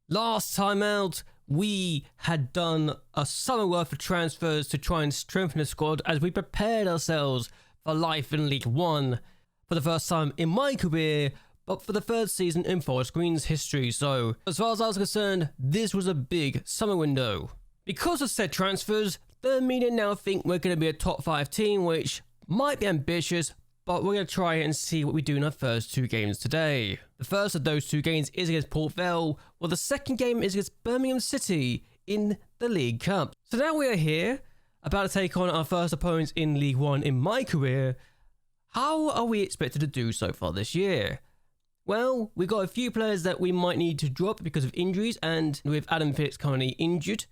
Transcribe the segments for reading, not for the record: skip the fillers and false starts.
Last time out, we had done a summer worth of transfers to try and strengthen the squad as we prepared ourselves for life in League One for the first time in my career, but for the third season in Forest Green's history. So, as far as I was concerned, this was a big summer window. Because of said transfers, the media now think we're going to be a top 5 team, which might be ambitious, but we're going to try it and see what we do in our first 2 games today. The first of those 2 games is against Port Vale, while the second game is against Birmingham City in the League Cup. So now we are here, about to take on our first opponents in League One in my career. How are we expected to do so far this year? Well, we've got a few players that we might need to drop because of injuries, and with Adam Phillips currently injured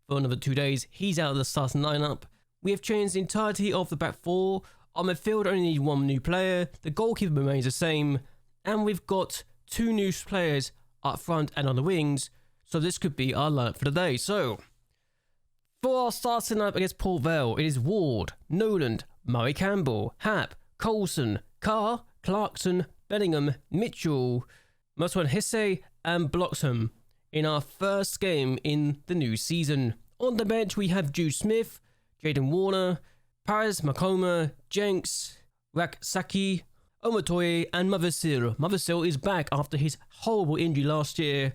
for another 2 days, he's out of the starting lineup. We have changed the entirety of the back 4. Our midfield only need 1 new player, the goalkeeper remains the same, and we've got 2 new players up front and on the wings, so this could be our lineup for the day. So, for our starting lineup against Port Vale, it is Ward, Noland, Murray Campbell, Hap, Coulson, Carr, Clarkson, Bellingham, Mitchell, Muswan Hisse, and Bloxham in our first game in the new season. On the bench, we have Jude Smith, Jaden Warner, Paris Makoma, Jenks, Raksaki, Omotoye, and Mothersil. Mothersil is back after his horrible injury last year.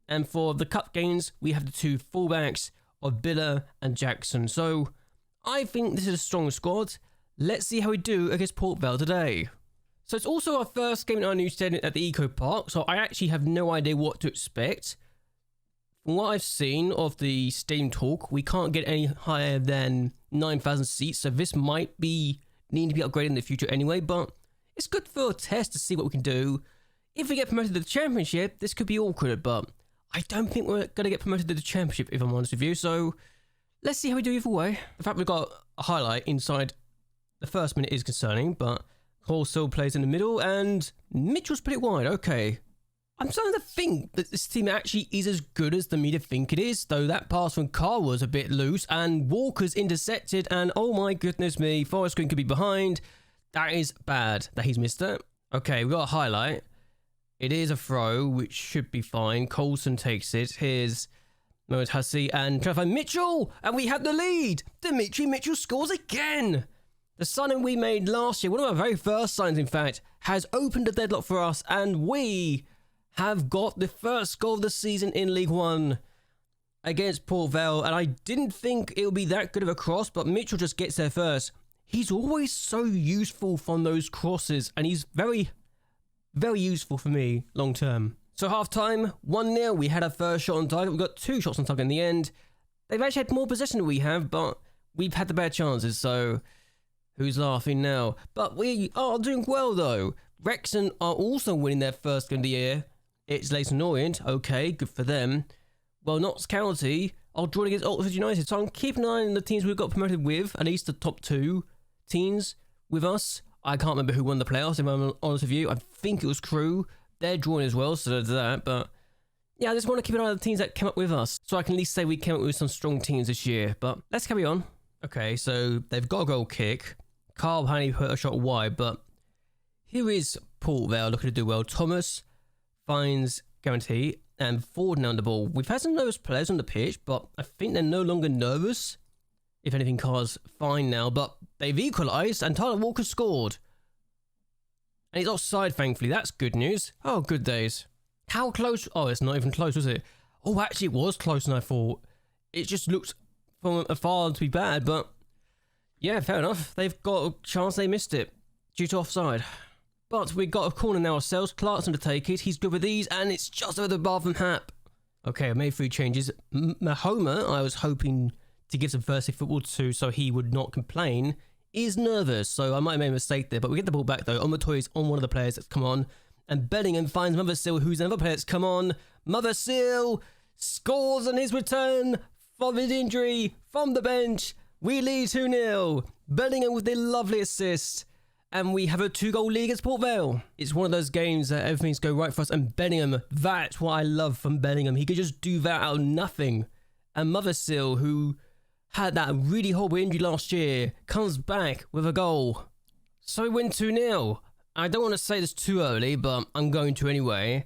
And for the cup games, we have the 2 fullbacks of Biller and Jackson. So I think this is a strong squad. Let's see how we do against Port Vale today. So it's also our first game in our new stadium at the Eco Park, so I actually have no idea what to expect. From what I've seen of the stadium talk, we can't get any higher than 9,000 seats, so this might need to be upgraded in the future anyway, but it's good for a test to see what we can do. If we get promoted to the Championship, this could be awkward, but I don't think we're going to get promoted to the Championship, if I'm honest with you, so let's see how we do either way. The fact we've got a highlight inside the first minute is concerning, but Hall still plays in the middle, and Mitchell's put it wide. Okay. I'm starting to think that this team actually is as good as the media think it is, though that pass from Carr was a bit loose, and Walker's intercepted, and oh my goodness me, Forest Green could be behind. That is bad that he's missed it. Okay, we've got a highlight. It is a throw, which should be fine. Coulson takes it. Here's Mohamed Hassi and trying to find Mitchell, and we have the lead. Dimitri Mitchell scores again. The signing we made last year, one of our very first signings in fact, has opened a deadlock for us, and we have got the first goal of the season in League One against Port Vale, and I didn't think it would be that good of a cross, but Mitchell just gets there first. He's always so useful from those crosses, and he's very, very useful for me long term. So half time, 1-0, we had our first shot on target. We got 2 shots on target in the end. They've actually had more possession than we have, but we've had the better chances, so who's laughing now? But we are doing well though. Wrexham are also winning their first game of the year. It's Leighton Orient. Okay, good for them. Well, Notts County are drawing against Oxford United, so I'm keeping an eye on the teams we've got promoted with, at least the top 2 teams with us. I can't remember who won the playoffs, if I'm honest with you. I think it was Crew. They're drawing as well, so there's that, but yeah, I just want to keep an eye on the teams that came up with us, so I can at least say we came up with some strong teams this year, but let's carry on. Okay, so they've got a goal kick. Carl Haney put a shot wide, but here is Port Vale looking to do well. Thomas finds Guarantee, and Ford now on the ball. We've had some nervous players on the pitch, but I think they're no longer nervous. If anything, Carr's fine now, but they've equalised, and Tyler Walker scored. And he's offside, thankfully. That's good news. Oh, good days. How close? Oh, it's not even close, was it? Oh, actually, it was closer than I thought. It just looked from afar to be bad, but yeah, fair enough. They've got a chance they missed it due to offside. But we got a corner now ourselves. Clarkson to take it. He's good with these, and it's just over the bar from Hap. Okay, I made 3 changes. Mahoma, I was hoping to give some Thursday football to so he would not complain, is nervous, so I might have made a mistake there. But we get the ball back though. Omotoye is on one of the players that's come on, and Bellingham finds Mothersil, who's another player that's come on. Mothersil scores on his return from his injury from the bench. We lead 2-0. Bellingham with the lovely assist. And we have a 2-goal lead against Port Vale. It's one of those games that everything's going right for us. And Bellingham, that's what I love from Bellingham. He could just do that out of nothing. And Mothersil, who had that really horrible injury last year, comes back with a goal. So we win 2-0. I don't want to say this too early, but I'm going to anyway.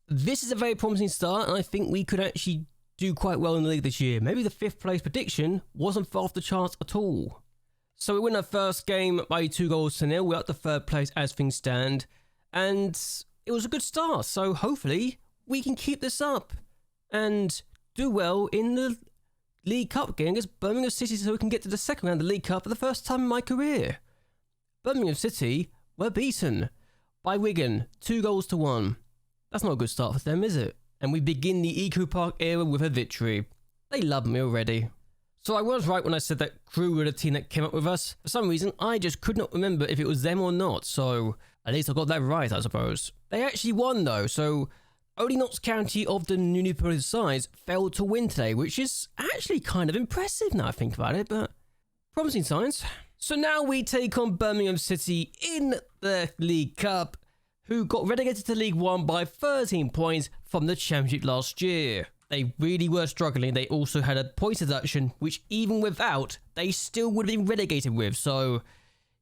this is a very promising start, and I think we could actually do quite well in the league this year. Maybe the 5th place prediction wasn't far off the charts at all. So we win our first game by 2-0. We're up to 3rd place as things stand, and it was a good start. So hopefully we can keep this up and do well in the League Cup game against Birmingham City, so we can get to the second round of the League Cup for the first time in my career. Birmingham City were beaten by Wigan 2-1. That's not a good start for them, is it? And we begin the Eco Park era with a victory. They love me already. So I was right when I said that Crew were the team that came up with us. For some reason, I just could not remember if it was them or not, so at least I got that right, I suppose. They actually won though, so only Notts County of the newly promoted sides failed to win today, which is actually kind of impressive now I think about it, but promising signs. So now we take on Birmingham City in the League Cup, who got relegated to League 1 by 13 points from the Championship last year. They really were struggling. They also had a point deduction, which even without, they still would have been relegated with. So,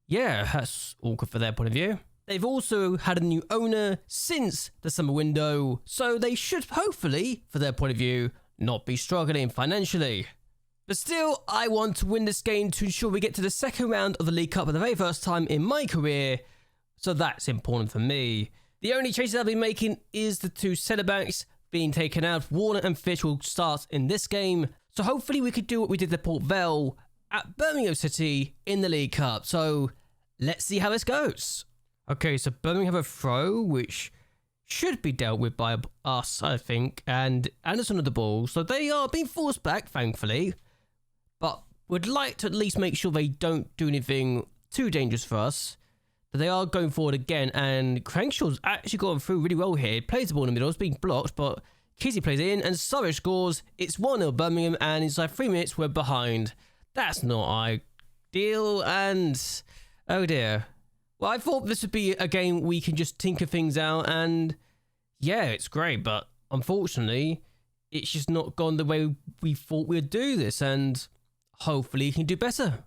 yeah, that's awkward for their point of view. They've also had a new owner since the summer window, so they should hopefully, for their point of view, not be struggling financially. But still, I want to win this game to ensure we get to the second round of the League Cup for the very first time in my career, so that's important for me. The only changes I'll be making is the 2 centre-backs being taken out. Warner and Fish will start in this game, so hopefully we could do what we did to Port Vale at Birmingham City in the League Cup. So let's see how this goes. Okay, so Birmingham have a throw, which should be dealt with by us, I think, and Anderson of the ball. So they are being forced back, thankfully, but would like to at least make sure they don't do anything too dangerous for us. But they are going forward again, and Crankshaw's actually gone through really well here. Plays the ball in the middle, it's being blocked, but Kizzy plays it in, and Surridge scores. It's 1-0 Birmingham, and inside 3 minutes we're behind. That's not ideal, and oh dear. Well, I thought this would be a game we can just tinker things out, and yeah, it's great, but unfortunately, it's just not gone the way we thought we'd do this, and hopefully you can do better.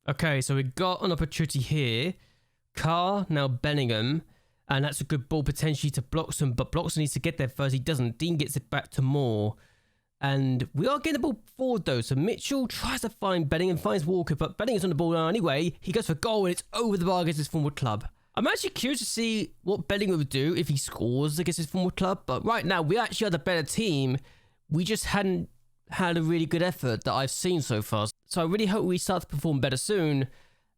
Okay, so we got an opportunity here. Carr, now Bellingham, and that's a good ball potentially to Bloxham, but Bloxham needs to get there first. He doesn't. Dean gets it back to Moore, and we are getting the ball forward though. So Mitchell tries to find Bellingham, finds Walker, but Bellingham's on the ball now anyway. He goes for goal, and it's over the bar against his former club. I'm actually curious to see what Bellingham would do if he scores against his former club, but right now we actually are the better team. We just hadn't had a really good effort that I've seen so far. So I really hope we start to perform better soon,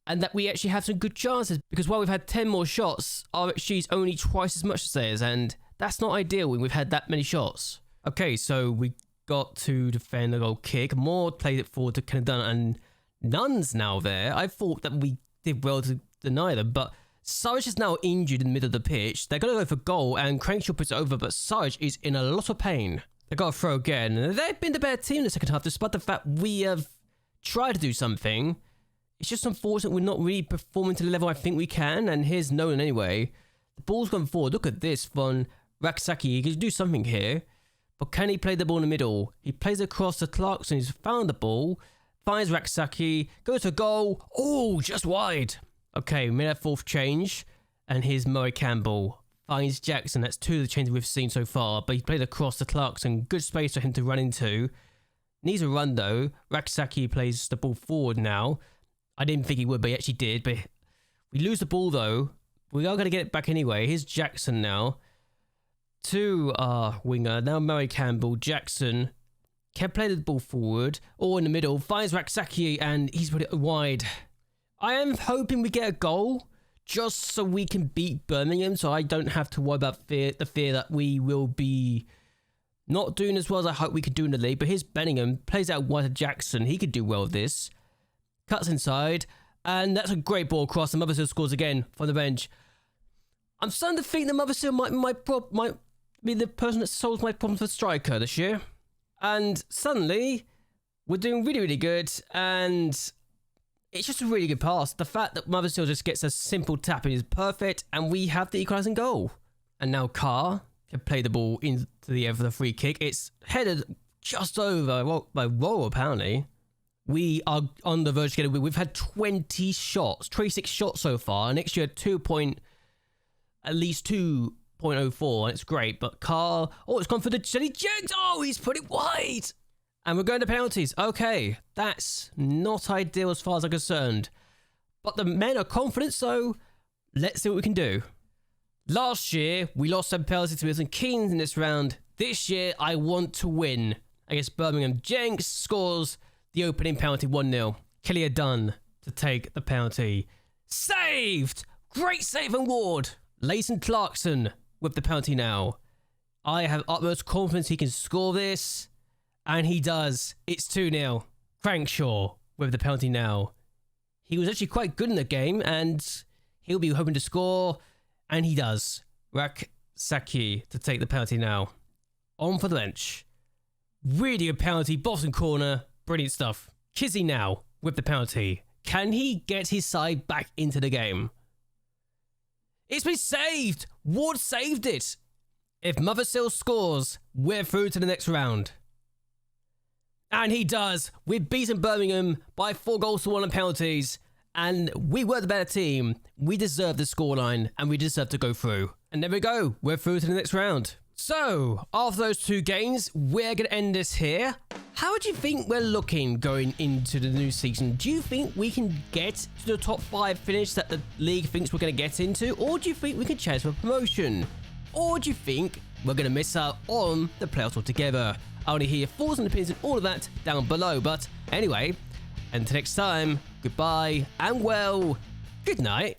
and that we actually have some good chances, because while we've had 10 more shots, our XG is only twice as much as theirs, and that's not ideal when we've had that many shots. Okay, so we got to defend a goal kick. Moore played it forward to Kennedy, and Nunn's now there. I thought that we did well to deny them, but Surridge is now injured in the middle of the pitch. They're going to go for goal, and Crankshaw puts it over, but Surridge is in a lot of pain. They got to throw again. They've been the better team in the second half, despite the fact we have tried to do something. It's just unfortunate we're not really performing to the level I think we can, and here's Nolan anyway. The ball's gone forward. Look at this from Raksaki. He can do something here, but can he play the ball in the middle? He plays across to Clarkson. He's found the ball, finds Raksaki, goes for goal. Oh, just wide. Okay, we made our 4th change, and here's Murray Campbell. Finds Jackson. That's 2 of the changes we've seen so far, but he played across to Clarkson. Good space for him to run into. Needs a run though. Raksaki plays the ball forward now. I didn't think he would, but he actually did. But we lose the ball, though. We are going to get it back anyway. Here's Jackson now. To our winger. Now Murray Campbell. Jackson can play the ball forward or in the middle. Finds Raksaki, and he's put it wide. I am hoping we get a goal just so we can beat Birmingham, so I don't have to worry about the fear that we will be not doing as well as I hope we could do in the league. But here's Bellingham. Plays out wide to Jackson. He could do well with this. Cuts inside, and that's a great ball across, and Mothersill scores again from the bench. I'm starting to think that Mothersill might be the person that solves my problems for striker this year. And suddenly, we're doing really, really good, and it's just a really good pass. The fact that Mothersill just gets a simple tap is perfect, and we have the equalising goal. And now Carr can play the ball into the air for the free kick. It's headed just over by Roll, apparently. We are on the verge to get a win. We've had 26 shots so far. Next year, at least 2 0.04, and it's great. But Carl, oh, it's gone for the Jenny Jenks. Oh, he's put it wide. And we're going to penalties. Okay, that's not ideal as far as I'm concerned. But the men are confident, so let's see what we can do. Last year, we lost some penalties to Milton Keynes in this round. This year, I want to win. Against Birmingham, Jenks scores the opening penalty 1-0. Killian Dunn to take the penalty. Saved! Great save and Ward. Leighton Clarkson with the penalty now. I have utmost confidence he can score this. And he does. It's 2-0. Crankshaw with the penalty now. He was actually quite good in the game and he'll be hoping to score. And he does. Rak Saki to take the penalty now. On for the bench. Really good penalty. Boston corner. Brilliant stuff. Kizzy now with the penalty. Can he get his side back into the game? It's been saved. Ward saved it. If Mothersill scores, we're through to the next round. And he does. We've beaten Birmingham by 4-1 on penalties. And we were the better team. We deserve the scoreline and we deserve to go through. And there we go. We're through to the next round. So, after those 2 games, we're going to end this here. How do you think we're looking going into the new season? Do you think we can get to the top 5 finish that the league thinks we're going to get into? Or do you think we can chase for promotion? Or do you think we're going to miss out on the playoffs altogether? I want to hear your thoughts and opinions and all of that down below. But anyway, until next time, goodbye and well, good night.